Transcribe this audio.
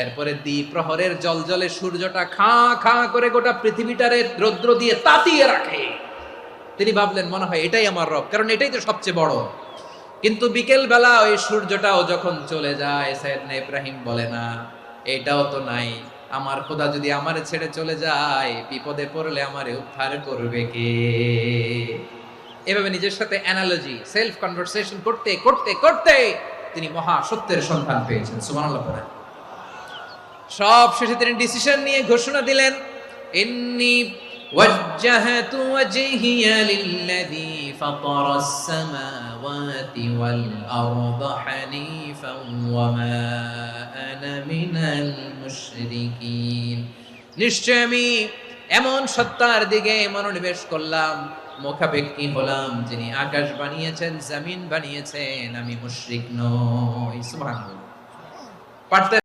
এরপরে দ্বিপ্রহরের জলজলে সূর্যটা খাঁ খাঁ করে গোটা পৃথিবীটারে রৌদ্র দিয়ে তাতিয়ে রাখে। তিনি ভাবলেন মনে হয় এটাই আমার রব, কারণ এটাই তো সবচেয়ে বড়। কিন্তু বিকেল বেলা ওই সূর্যটাও যখন চলে যায়, সাইয়েদনা ইব্রাহিম বলে না এটাও তো নাই, আমার খোদা যদি আমারে ছেড়ে চলে যায়, বিপদে পড়লে আমারে উদ্ধার করবে কে? এভাবে নিজের সাথে অ্যানালজি, সেলফ কনভারসেশন করতে করতে করতে তিনি মহা সত্যের সন্ধান পেয়েছেন। সুবহানাল্লাহ পড়েন। সব শেষে তিনি ডিসিশন নিয়ে ঘোষণা দিলেন, ইন্নী ওয়াজ্জাহাতু ওয়াজহিয়া লিল্লাযী ফাতারাস সামাওয়াতি ওয়াল আরদা হানিফান ওয়া মা আনা মিনাল মুশরিকিন। নিশ্চয় আমি এমন সত্তার দিকে মনোনিবেশ করলাম, মুখাপেক্ষী হলাম, যিনি আকাশ বানিয়েছেন, জমিন বানিয়েছেন, আমি মুশরিক নই। সুবহানাল্লাহ। পারতেন